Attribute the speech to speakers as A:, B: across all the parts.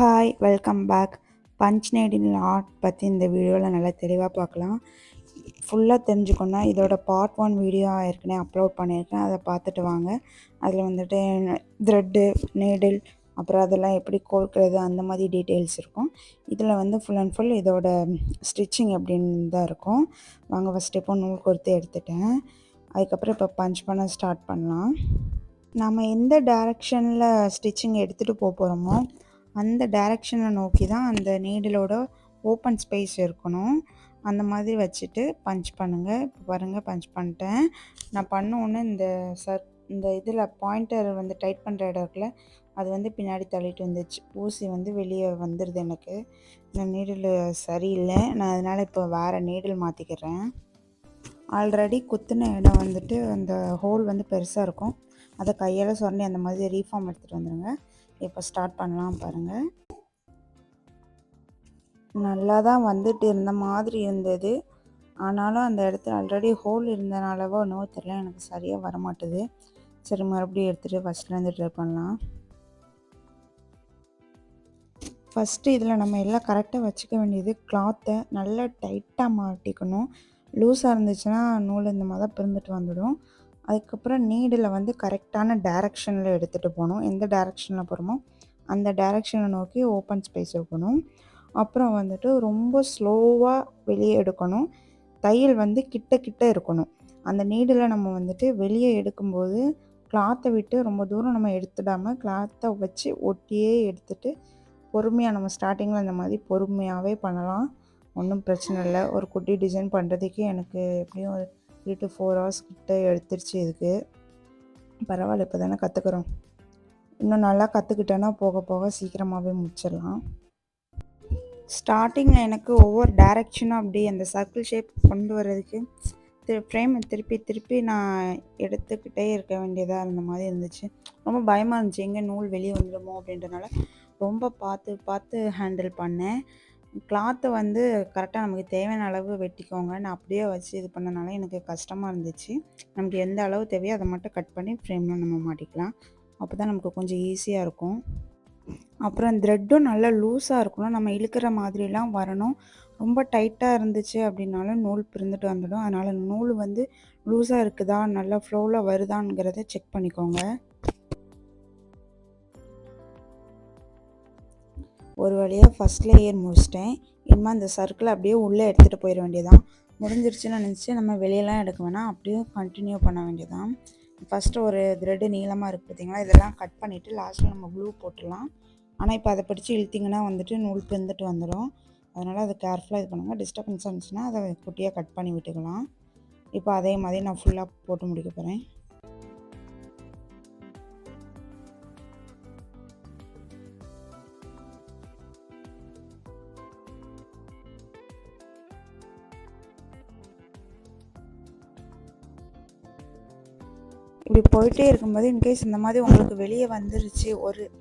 A: Hi welcome back. Punch needle art பற்றி இந்த வீடியோவில் நல்லா தெளிவாக பார்க்கலாம். ஃபுல்லாக தெரிஞ்சுக்கணுன்னா இதோட பார்ட் 1 வீடியோ ஏற்கனவே அப்லோட் பண்ணியிருக்கேன், அதை பார்த்துட்டு வாங்க. அதில் வந்துட்டு த்ரெட்டு, நீடில், அப்புறம் அதெல்லாம் எப்படி கோர்க்கிறது அந்த மாதிரி டீட்டெயில்ஸ் இருக்கும். இதில் வந்து ஃபுல் அண்ட் ஃபுல் இதோட ஸ்டிச்சிங் அப்படின்னு தான் இருக்கும். வாங்க ஃபஸ்ட்டு இப்போ நூல் கோர்த்து எடுத்துட்டேன். அதுக்கப்புறம் இப்போ பஞ்ச் பண்ண ஸ்டார்ட் பண்ணலாம். நம்ம எந்த டைரெக்ஷனில் ஸ்டிச்சிங் எடுத்துகிட்டு போகிறோமோ அந்த டைரெக்ஷனை நோக்கி தான் அந்த நீடிலோட ஓப்பன் ஸ்பேஸ் இருக்கணும். அந்த மாதிரி வச்சுட்டு பஞ்ச் பண்ணுங்கள். இப்போ பாருங்கள், பஞ்ச் பண்ணிட்டேன். நான் பண்ணோன்னே இந்த இதில் பாயிண்டர் வந்து டைட் பண்ணுற இடம் இருக்குல்ல, அது வந்து பின்னாடி தள்ளிட்டு வந்துச்சு. ஊசி வந்து வெளியே வந்துடுது. எனக்கு இந்த நீடில் சரியில்லை, நான் அதனால் இப்போ வேறு நீடில் மாற்றிக்கிறேன். ஆல்ரெடி குத்துன இடம் வந்துட்டு அந்த ஹோல் வந்து பெருசாக இருக்கும். அதை கையால் சொரண்டி அந்த மாதிரி ரீஃபார்ம் எடுத்துகிட்டு வந்துடுங்க. இப்போ ஸ்டார்ட் பண்ணலாம் பாருங்கள். நல்லா தான் வந்துட்டு இருந்த மாதிரி இருந்தது. ஆனாலும் அந்த இடத்துல ஆல்ரெடி ஹோல் இருந்தனாலவோ என்னவோ தெரியல, எனக்கு சரியாக வரமாட்டுது. சரி, மறுபடியும் எடுத்துகிட்டு ஃபஸ்ட்லேருந்து ட்ரை பண்ணலாம். ஃபஸ்ட்டு இதில் நம்ம எல்லாம் கரெக்டாக வச்சுக்க வேண்டியது, கிளாத்தை நல்லா டைட்டாக மாட்டிக்கணும். லூஸாக இருந்துச்சுன்னா நூல் இந்த மாதிரி தான் பிரிந்துட்டு வந்துடும். அதுக்கப்புறம் நீடில் வந்து கரெக்டான டைரெக்ஷனில் எடுத்துகிட்டு போகணும். எந்த டைரெக்ஷனில் போகிறோமோ அந்த டைரெக்ஷனை நோக்கி ஓப்பன் ஸ்பேஸ் இருக்கணும். அப்புறம் வந்துட்டு ரொம்ப ஸ்லோவாக வெளியே எடுக்கணும். தையல் வந்து கிட்ட கிட்ட இருக்கணும். அந்த நீடில் நம்ம வந்துட்டு வெளியே எடுக்கும்போது கிளாத்தை விட்டு ரொம்ப தூரம் நம்ம எடுத்துடாமல் கிளாத்தை வச்சு ஒட்டியே எடுத்துகிட்டு பொறுமையாக நம்ம ஸ்டார்டிங்கில் இந்த மாதிரி பொறுமையாகவே பண்ணலாம். ஒன்றும் பிரச்சனை இல்லை. ஒரு குட்டி டிசைன் பண்ணுறதுக்கு எனக்கு எப்படியும் ஒரு 3 to 4 hours கிட்ட எடுத்துருச்சு. இதுக்கு பரவாயில்ல, இப்போ தானே கற்றுக்குறோம். இன்னும் நல்லா கற்றுக்கிட்டேன்னா போக போக சீக்கிரமாகவே முடிச்சிடலாம். ஸ்டார்டிங்கில் எனக்கு ஒவ்வொரு டைரெக்ஷனும் அப்படி அந்த சர்க்கிள் ஷேப் கொண்டு வர்றதுக்கு ஃப்ரேமை திருப்பி திருப்பி நான் எடுத்துக்கிட்டே இருக்க வேண்டியதாக இருந்த மாதிரி இருந்துச்சு. ரொம்ப பயமாக இருந்துச்சு, எங்கே நூல் வெளியே வந்துடுமோ அப்படின்றனால ரொம்ப பார்த்து பார்த்து ஹேண்டில் பண்ணேன். கிளாத்தை வந்து கரெக்டாக நமக்கு தேவையான அளவு வெட்டிக்கோங்க. நான் அப்படியே வச்சு இது பண்ணனால எனக்கு கஷ்டமாக இருந்துச்சு. நமக்கு எந்த அளவு தேவையோ அதை மட்டும் கட் பண்ணி ஃப்ரேமில் நம்ம மாட்டிக்கலாம். அப்போ தான் நமக்கு கொஞ்சம் ஈஸியாக இருக்கும். அப்புறம் த்ரெட்டும் நல்லா லூஸாக இருக்கணும். நம்ம இழுக்கிற மாதிரிலாம் வரணும். ரொம்ப டைட்டாக இருந்துச்சு அப்படின்னாலும் நூல் பிரிந்துட்டு வந்துடும். அதனால் நூல் வந்து லூஸாக இருக்குதா, நல்லா ஃப்ளோவில் வருதாங்கிறத செக் பண்ணிக்கோங்க. ஒரு வழியாக ஃபஸ்ட் லேயர் முடிச்சிட்டேன். இனிமேல் அந்த சர்க்கிளை அப்படியே உள்ளே எடுத்துகிட்டு போயிட வேண்டியதான். முடிஞ்சிருச்சுன்னு நினச்சி நம்ம வெளியெல்லாம் எடுக்க வேணாம், அப்படியே கண்டினியூ பண்ண வேண்டியதான். ஃபஸ்ட்டு ஒரு த்ரெட்டு நீளமாக இருக்குது பார்த்திங்களா, இதெல்லாம் கட் பண்ணிவிட்டு லாஸ்ட்டில் நம்ம க்ளூ போட்டுடலாம். ஆனால் இப்போ அதை பிடிச்சி இழுத்திங்கன்னா வந்துட்டு நூல் பிரிந்துட்டு வந்துடும். அதனால் அதை கேர்ஃபுல்லாக இது பண்ணுங்கள். டிஸ்டர்பன்ஸ் இருந்துச்சுன்னா அதை குட்டியாக கட் பண்ணி விட்டுக்கலாம். இப்போ அதே மாதிரி நான் ஃபுல்லாக போட்டு முடிக்க போகிறேன். இப்படி போயிட்டே இருக்கும்போது இன்கேஸ் இந்த மாதிரி உங்களுக்கு வெளியே வந்துருச்சு,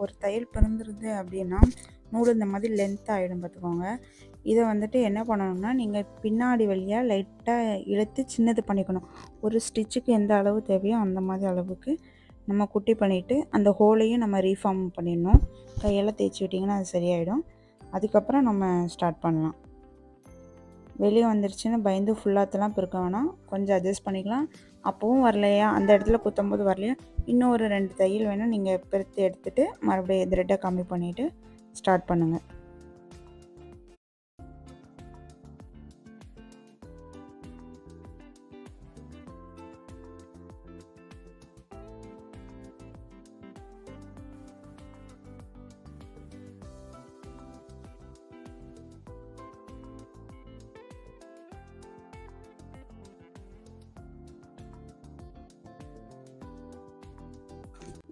A: ஒரு தையல் பிறந்துருது அப்படின்னா நூல் இந்த மாதிரி லென்த் ஆகிடும் பார்த்துக்கோங்க. இதை வந்துட்டு என்ன பண்ணணும்னா, நீங்கள் பின்னாடி வழியாக லைட்டாக இழுத்து சின்னது பண்ணிக்கணும். ஒரு ஸ்டிச்சுக்கு எந்த அளவு தேவையோ அந்த மாதிரி அளவுக்கு நம்ம குட்டி பண்ணிவிட்டு அந்த ஹோலையும் நம்ம ரீஃபார்ம் பண்ணிடணும். கையெல்லாம் தேய்ச்சி விட்டிங்கன்னா அது சரியாயிடும். அதுக்கப்புறம் நம்ம ஸ்டார்ட் பண்ணலாம். வெளியே வந்துருச்சுன்னு பயந்து ஃபுல்லாத்தெல்லாம் பிறக்க வேணாம், கொஞ்சம் அட்ஜஸ்ட் பண்ணிக்கலாம். அப்போவும் வரலையா, அந்த இடத்துல குத்தும்போது வரலையா, இன்னும் ஒரு 2 தையல் வேணும் நீங்கள் பிரித்து எடுத்துகிட்டு மறுபடியும் த்ரெட்டை கம்மி பண்ணிவிட்டு ஸ்டார்ட் பண்ணுங்கள்.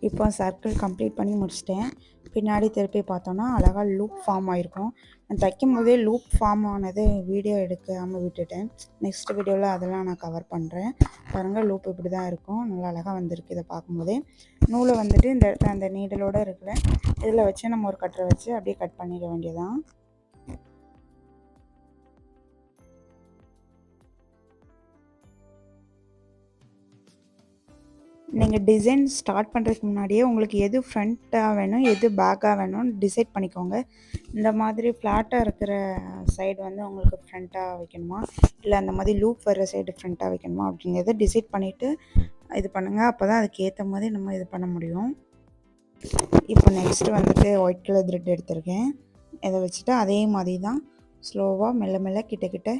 A: இப்போ சர்க்கிள் கம்ப்ளீட் பண்ணி முடிச்சிட்டேன். பின்னாடி திருப்பி பார்த்தோன்னா அழகாக லூப் ஃபார்ம் ஆகிருக்கும். நான் தைக்கும் போதே லூப் ஃபார்ம் ஆனது வீடியோ எடுக்காமல் விட்டுட்டேன். நெக்ஸ்ட் வீடியோவில் அதெல்லாம் நான் கவர் பண்ணுறேன். பாருங்கள், லூப் இப்படி தான் இருக்கும். நல்லா அழகாக வந்திருக்கு. இதை பார்க்கும்போதே நூலை வந்துட்டு இந்த இடத்துல அந்த நீடலோடு இருக்கிற இதில் வச்சு நம்ம ஒரு கட்டரை வச்சு அப்படியே கட் பண்ணிட வேண்டியதான். நீங்கள் டிசைன் ஸ்டார்ட் பண்ணுறதுக்கு முன்னாடியே உங்களுக்கு எது ஃப்ரண்ட்டாக வேணும் எது பேக்காக வேணும்னு டிசைட் பண்ணிக்கோங்க. இந்த மாதிரி ஃப்ளாட்டாக இருக்கிற சைடு வந்து உங்களுக்கு ஃப்ரண்ட்டாக வைக்கணுமா, இல்லை அந்த மாதிரி லூப் வர்ற சைடு ஃப்ரண்ட்டாக வைக்கணுமா அப்படிங்கிறத டிசைட் பண்ணிவிட்டு இது பண்ணுங்கள். அப்போ தான் அதுக்கு ஏற்ற மாதிரி நம்ம இது பண்ண முடியும். இப்போ நெக்ஸ்ட்டு வந்துட்டு ஒயிட் கலர் த்ரெட் எடுத்திருக்கேன். இதை வச்சுட்டு அதே மாதிரி தான் ஸ்லோவாக மெல்ல மெல்ல கிட்ட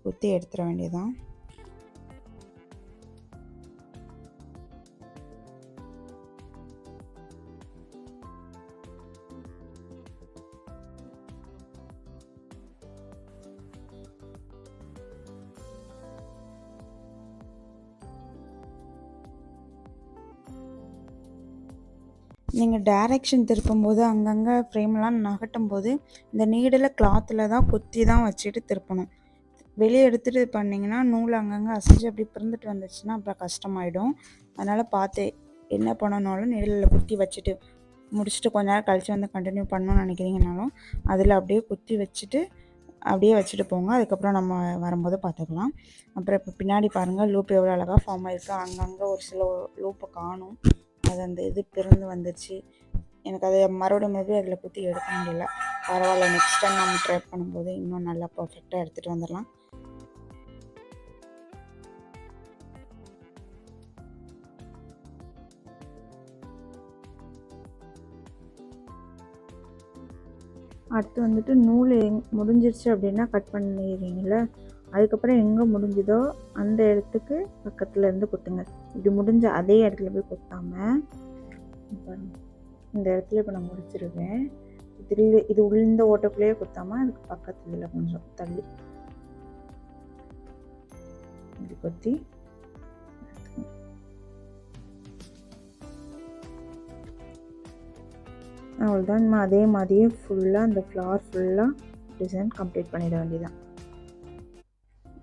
A: குத்தி எடுத்துட வேண்டியதான். நீங்கள் டைரெக்ஷன் திருப்பும்போது அங்கங்கே ஃப்ரேம்லாம் நகட்டும் போது இந்த நீடில் கிளாத்தில் தான் குத்தி தான் வச்சுட்டு திருப்பணும். வெளியே எடுத்துகிட்டு பண்ணிங்கன்னா நூல் அங்கங்கே அசைஞ்சு அப்படி பிறந்துட்டு வந்துச்சுன்னா அப்புறம் கஷ்டமாயிடும். அதனால் பார்த்து என்ன பண்ணணும்னாலும் நீடில் குத்தி வச்சுட்டு முடிச்சுட்டு கொஞ்ச நேரம் கழித்து வந்து கண்டினியூ பண்ணணும்னு நினைக்கிறீங்கனாலும் அதில் அப்படியே குத்தி வச்சுட்டு அப்படியே வச்சுட்டு போங்க. அதுக்கப்புறம் நம்ம வரும்போது பார்த்துக்கலாம். அப்புறம் இப்போ பின்னாடி பாருங்கள் லூப் எவ்வளோ அழகாக ஃபார்ம் ஆகிருக்கு. அங்கங்கே ஒரு சில லூப்பை காணும். அது அந்த இது பிறந்து வந்துடுச்சு. எனக்கு அதை மறுபடியும் அதில் குத்தி எடுக்க முடியல. பரவாயில்ல, நெக்ஸ்ட் டைம் நம்ம ட்ரை பண்ணும்போது இன்னும் நல்லா பர்ஃபெக்டாக எடுத்துகிட்டு வந்துடலாம். அடுத்து வந்துட்டு நூல் முடிஞ்சிருச்சு அப்படின்னா கட் பண்ணிடுறீங்கள, அதுக்கப்புறம் எங்கே முடிஞ்சுதோ அந்த இடத்துக்கு பக்கத்தில் இருந்து குத்துங்க. இப்படி முடிஞ்ச அதே இடத்துல போய் குத்தாமல் இந்த இடத்துல இப்போ நான் முடிச்சிருக்கேன். இது உளுந்த ஓட்டக்குள்ளேயே குத்தாமல் அதுக்கு பக்கத்துல கொஞ்சம் தள்ளி இப்படி குத்தி அவ்வளோதான். நம்ம அதே மாதிரியே ஃபுல்லாக அந்த ஃப்ளார் ஃபுல்லாக டிசைன் கம்ப்ளீட் பண்ணிட வேண்டியதான்.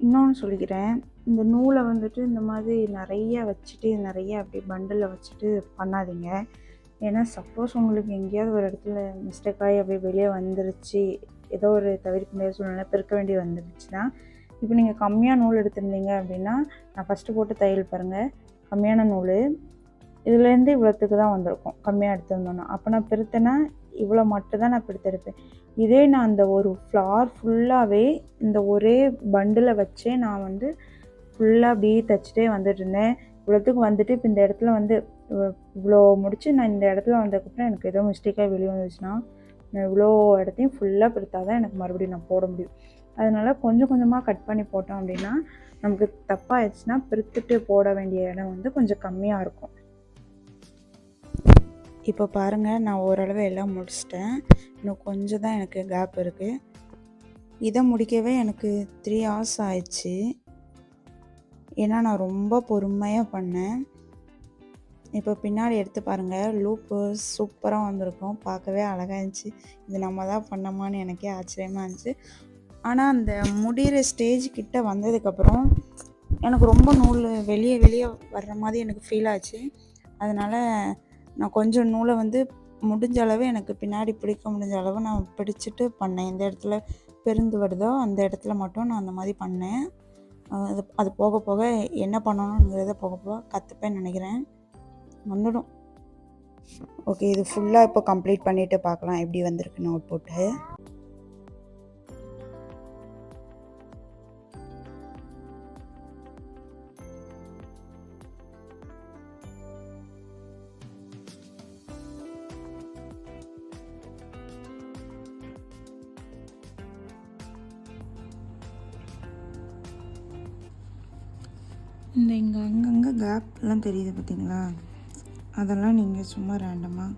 A: இன்னொன்று சொல்லிக்கிறேன், இந்த நூலை வந்துட்டு இந்த மாதிரி நிறைய வச்சுட்டு நிறைய அப்படி பண்டில் வச்சுட்டு பண்ணாதீங்க. ஏன்னா சப்போஸ் உங்களுக்கு எங்கேயாவது ஒரு இடத்துல மிஸ்டேக் ஆகி அப்படியே வெளியே வந்துருச்சு, ஏதோ ஒரு தவிர்க்க முடியாத சூழ்நிலை பெருக்க வேண்டி வந்துருச்சுன்னா, இப்போ நீங்கள் கம்மியாக நூல் எடுத்திருந்தீங்க அப்படின்னா, நான் ஃபஸ்ட்டு போட்டு தையல் பாருங்கள், கம்மியான நூல் இதுலேருந்து இவ்வளோத்துக்கு தான் வந்திருக்கும் கம்மியாக எடுத்திருந்தோன்னா. அப்போ நான் பிரித்தேன்னா இவ்வளோ மட்டும் தான் நான் பிரித்தெடுப்பேன். இதே நான் அந்த ஒரு ஃப்ளார் ஃபுல்லாகவே இந்த ஒரே பண்டில் வச்சே நான் வந்து ஃபுல்லாக அப்படியே தைச்சிட்டே வந்துட்டு இருந்தேன். இவ்வளோத்துக்கு வந்துட்டு இப்போ இந்த இடத்துல வந்து இவ்வளோ முடிச்சு நான் இந்த இடத்துல வந்ததுக்கப்புறம் எனக்கு ஏதோ மிஸ்டேக்காக வெளியே வந்துச்சுன்னா நான் இவ்வளோ இடத்தையும் ஃபுல்லாக பிரித்தால் தான் எனக்கு மறுபடியும் நான் போட முடியும். அதனால் கொஞ்சம் கொஞ்சமாக கட் பண்ணி போட்டோம் அப்படின்னா நமக்கு தப்பாகிடுச்சுன்னா பிரித்துட்டு போட வேண்டிய இடம் வந்து கொஞ்சம் கம்மியாக இருக்கும். இப்போ பாருங்கள், நான் ஓரளவு எல்லாம் முடிச்சிட்டேன். இன்னும் கொஞ்சம் தான் எனக்கு கேப் இருக்குது. இதை முடிக்கவே எனக்கு 3 hours ஆயிடுச்சு. ஏன்னா நான் ரொம்ப பொறுமையாக பண்ணேன். இப்போ பின்னாடி எடுத்து பாருங்கள், லூப்பு சூப்பராக வந்திருக்கும். பார்க்கவே அழகாக இருந்துச்சு. இது நம்ம தான் பண்ணோமான்னு எனக்கே ஆச்சரியமாக இருந்துச்சு. ஆனால் அந்த முடிகிற ஸ்டேஜ் கிட்ட வந்ததுக்கப்புறம் எனக்கு ரொம்ப நூல் வெளியே வர்ற மாதிரி எனக்கு ஃபீல் ஆச்சு. அதனால் நான் கொஞ்சம் நூலை வந்து முடிஞ்ச அளவு எனக்கு பின்னாடி பிடிக்க முடிஞ்ச அளவு நான் பிடிச்சிட்டு பண்ணேன். எந்த இடத்துல பெருந்து வருதோ அந்த இடத்துல மட்டும் நான் அந்த மாதிரி பண்ணேன். அது போக போக என்ன பண்ணணுங்கிறத போக போக கற்றுப்பேன்னு நினைக்கிறேன். வந்துடும். ஓகே, இது ஃபுல்லாக இப்போ கம்ப்ளீட் பண்ணிவிட்டு பார்க்கலாம் எப்படி வந்திருக்கு நோட் போட்டு. இந்த இங்கே அங்கங்கே கேப்லாம் தெரியுது பார்த்தீங்களா, அதெல்லாம் நீங்கள் சும்மா ரேண்டமாக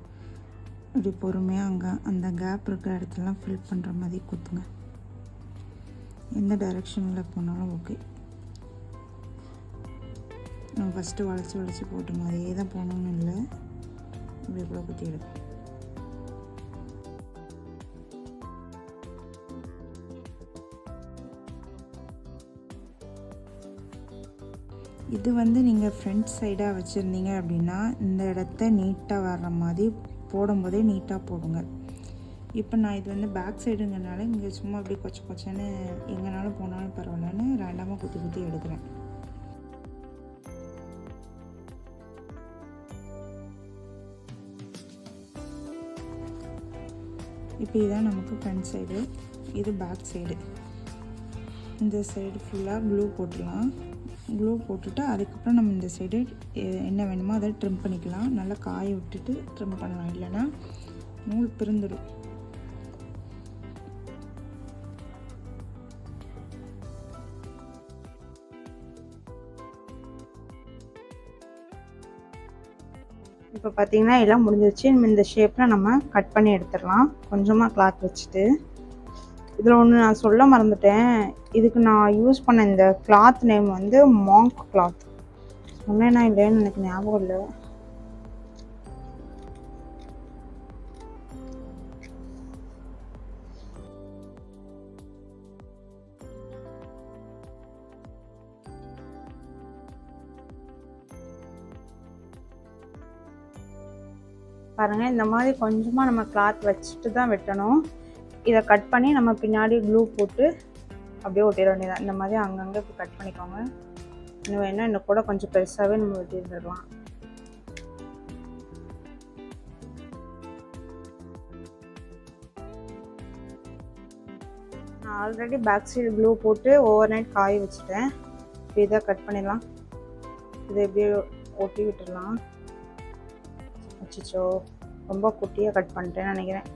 A: இப்படி பொறுமையாக அங்கே அந்த கேப் இருக்கிற இடத்துலலாம் ஃபில் பண்ணுற மாதிரி குத்துங்க. எந்த டைரெக்ஷனில் போனாலும் ஓகே. நம்ம ஃபஸ்ட்டு வளைச்சி போட்டோம், அதே தான் போகணுன்னு இல்லை, இப்படி கூட குத்தி எடுக்கும். இது வந்து நீங்கள் ஃப்ரண்ட் சைடாக வச்சுருந்தீங்க அப்படின்னா இந்த இடத்த நீட்டாக வர்ற மாதிரி போடும்போதே நீட்டாக போடுங்க. இப்போ நான் இது வந்து பேக் சைடுங்கிறனால இங்கே சும்மா அப்படி கொச்சன்னு எங்கேனாலும் போனாலும் பரவாயில்லன்னு ரேண்டமாக குத்தி எடுக்கிறேன். இப்போ இதுதான் நமக்கு ஃப்ரண்ட் சைடு, இது பேக் சைடு. இந்த சைடு ஃபுல்லாக க்ளூ போட்டுடலாம். க்ளூ போட்டுட்டு அதுக்கப்புறம் நம்ம இந்த சைடு என்ன வேணுமோ அதை ட்ரிம் பண்ணிக்கலாம். நல்லா காய விட்டுட்டு ட்ரிம் பண்ணலாம், இல்லைன்னா நூல் பிரிந்துடும். இப்போ பார்த்தீங்கன்னா எல்லாம் முடிஞ்சிருச்சு. இந்த ஷேப்பில் நம்ம கட் பண்ணி எடுத்துடலாம். கொஞ்சமாக கிளாத் வச்சுட்டு. இதில் ஒன்று நான் சொல்ல மறந்துட்டேன். இதுக்கு நான் யூஸ் பண்ண இந்த கிளாத் நேம் வந்து மாங்க் கிளாத். சொன்னேன்னா இல்லைன்னு எனக்கு ஞாபகம் இல்லை. பாருங்கள், இந்த மாதிரி கொஞ்சமாக நம்ம கிளாத் வச்சுட்டு தான் வெட்டணும். இதை கட் பண்ணி நம்ம பின்னாடி க்ளூ போட்டு அப்படியே ஒட்டிட வேண்டியதான். இந்த மாதிரி அங்கங்கே இப்போ கட் பண்ணிக்கோங்க. இன்னும் வேணால் இன்னும் கூட கொஞ்சம் பெருசாகவே நம்ம வெட்டிடலாம். நான் ஆல்ரெடி பேக் சைடு க்ளூ போட்டு ஓவர் நைட் காய வச்சுட்டேன். இப்போ இதை கட் பண்ணிடலாம். இதை எப்படியே ஒட்டி விட்டுடலாம். அச்சோ, ரொம்ப குட்டியாக கட் பண்ணிட்டேன்னு நினைக்கிறேன்.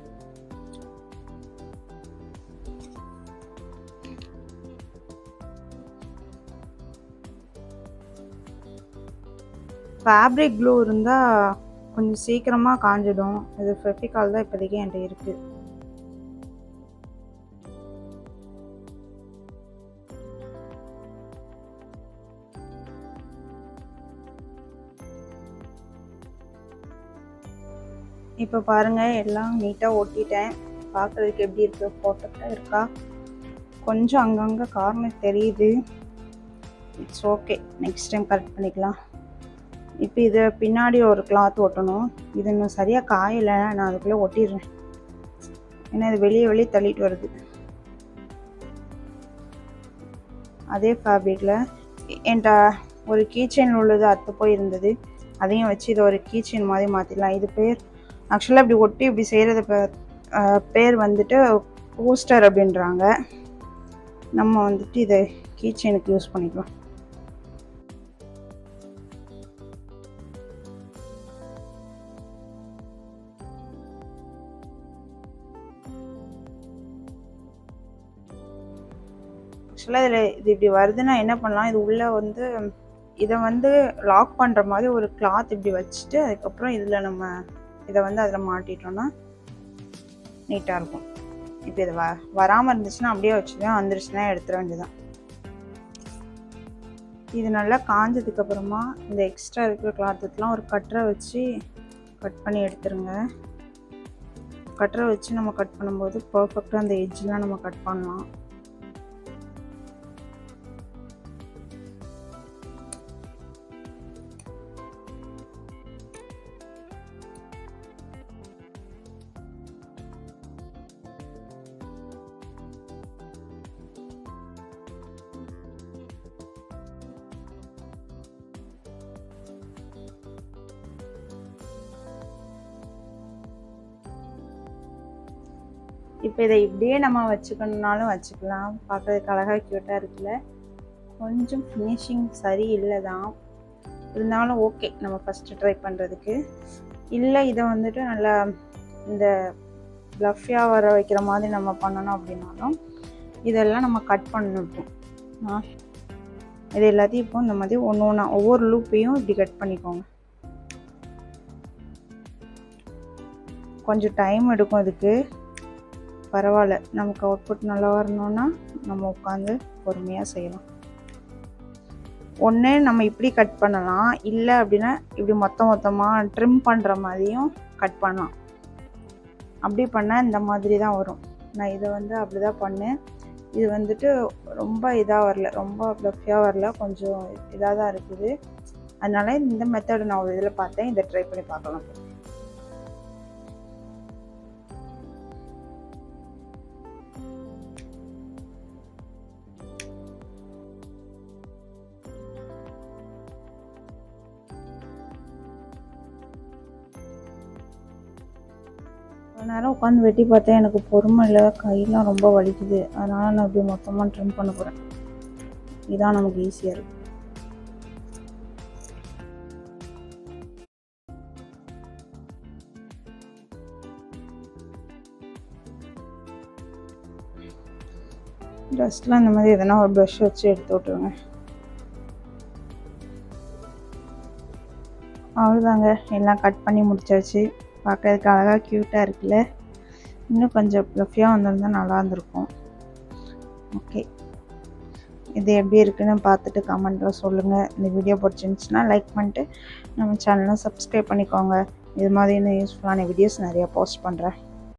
A: ஃபேப்ரிக் க்ளூ இருந்தால் கொஞ்சம் சீக்கிரமாக காஞ்சிடும். இது ஃபெவிகால் தான் இப்போதைக்கு என்கிட்ட இருக்குது. இப்போ பாருங்கள், எல்லாம் நீட்டாக ஒட்டிட்டேன். பார்க்குறதுக்கு எப்படி இருக்குது? பர்ஃபெக்டாக இருக்கா? கொஞ்சம் அங்கங்கே கார்னர் தெரியுது. It's okay, next time correct பண்ணிக்கலாம். இப்போ இதை பின்னாடி ஒரு கிளாத் ஒட்டணும். இது இன்னும் சரியாக காயலை. நான் அதுக்குள்ளே ஒட்டிடுறேன், ஏன்னா இது வெளியே தள்ளிட்டு வருது. அதே ஃபேப்ரிக்கில் என்கிட்ட ஒரு கீச்செயின் உள்ளது அத்தை போய் இருந்தது. அதையும் வச்சு இதை ஒரு கீச்செயின் மாதிரி மாற்றிடலாம். இது பேர் ஆக்சுவலாக இப்படி ஒட்டி இப்படி செய்கிறது பேர் வந்துட்டு போஸ்டர் அப்படின்றாங்க. நம்ம வந்துட்டு இதை கீச்செயினுக்கு யூஸ் பண்ணிக்கலாம். ஆக்சுவலாக இதில் இது இப்படி வருதுன்னா என்ன பண்ணலாம், இது உள்ளே வந்து இதை வந்து லாக் பண்ணுற மாதிரி ஒரு கிளாத் இப்படி வச்சுட்டு அதுக்கப்புறம் இதில் நம்ம இதை வந்து அதில் மாட்டிட்டோம்னா நீட்டாக இருக்கும். இப்போ இது வராமல் இருந்துச்சுன்னா அப்படியே வச்சுதான், வந்துருச்சுன்னா எடுத்துட வேண்டியதான். இது நல்லா காஞ்சதுக்கப்புறமா இந்த எக்ஸ்ட்ரா இருக்கிற கிளாத்துக்கெலாம் ஒரு கட்டரை வச்சு கட் பண்ணி எடுத்துருங்க. கட்டரை வச்சு நம்ம கட் பண்ணும்போது பர்ஃபெக்டாக அந்த எட்ஜெலாம் நம்ம கட் பண்ணலாம். இப்போ இதை இப்படியே நம்ம வச்சுக்கணுன்னாலும் வச்சுக்கலாம். பார்க்குறதுக்கு அழகாக க்யூட்டாக இருக்குல்ல. கொஞ்சம் ஃபினிஷிங் சரி இல்லை தான், இருந்தாலும் ஓகே நம்ம ஃபஸ்ட்டு ட்ரை பண்ணுறதுக்கு. இல்லை இதை வந்துட்டு நல்லா இந்த ப்ளஃபியாக வர வைக்கிற மாதிரி நம்ம பண்ணணும் அப்படின்னாலும் இதெல்லாம் நம்ம கட் பண்ணிப்போம். இது எல்லாத்தையும் இப்போ இந்த மாதிரி ஒவ்வொன்றா ஒவ்வொரு லூப்பையும் இப்படி கட் பண்ணிக்கோங்க. கொஞ்சம் டைம் எடுக்கும் இதுக்கு, பரவாயில்ல. நமக்கு அவுட்புட் நல்லா வரணும்னா நம்ம உட்காந்து பொறுமையாக செய்யலாம். ஒன்று நம்ம இப்படி கட் பண்ணலாம், இல்லை அப்படின்னா இப்படி மொத்தமாக ட்ரிம் பண்ணுற மாதிரியும் கட் பண்ணலாம். அப்படி பண்ணால் இந்த மாதிரி தான் வரும். நான் இதை வந்து அப்படி தான் பண்ணேன். இது வந்துட்டு ரொம்ப இதாக வரல, ரொம்ப ப்ளஃபியாக வரல, கொஞ்சம் இதாக தான் இருக்குது. அதனால இந்த மெத்தட் நான் ஒரு இதில் பார்த்தேன், இதை ட்ரை பண்ணி பார்க்கலாம். நேரம் உட்காந்து வெட்டி பார்த்தேன், எனக்கு பொறுமை இல்லை, கையெல்லாம் ரொம்ப வலிக்குது. அதனால் நான் இப்படி மொத்தமாக ட்ரிம் பண்ண போகிறேன். இதான் நமக்கு ஈஸியாக இருக்குது. டஸ்ட்லாம் இந்த மாதிரி எதனா ஒரு ப்ரஷ் வச்சு எடுத்து விட்ருங்க. அவ்வளோதாங்க, எல்லாம் கட் பண்ணி முடிச்சாச்சு. பார்க்கறதுக்கு அழகாக க்யூட்டாக இருக்குல்ல. இன்னும் கொஞ்சம் ப்ளஃபியாக வந்திருந்தால் நல்லா இருந்திருக்கும். ஓகே, இது எப்படி இருக்குன்னு பார்த்துட்டு கமெண்ட்டில் சொல்லுங்கள். இந்த வீடியோ பிடிச்சிருந்துச்சுன்னா லைக் பண்ணிட்டு நம்ம சேனலை சப்ஸ்கிரைப் பண்ணிக்கோங்க. இது மாதிரி இன்னும் யூஸ்ஃபுல்லான வீடியோஸ் நிறையா போஸ்ட் பண்ணுறேன்.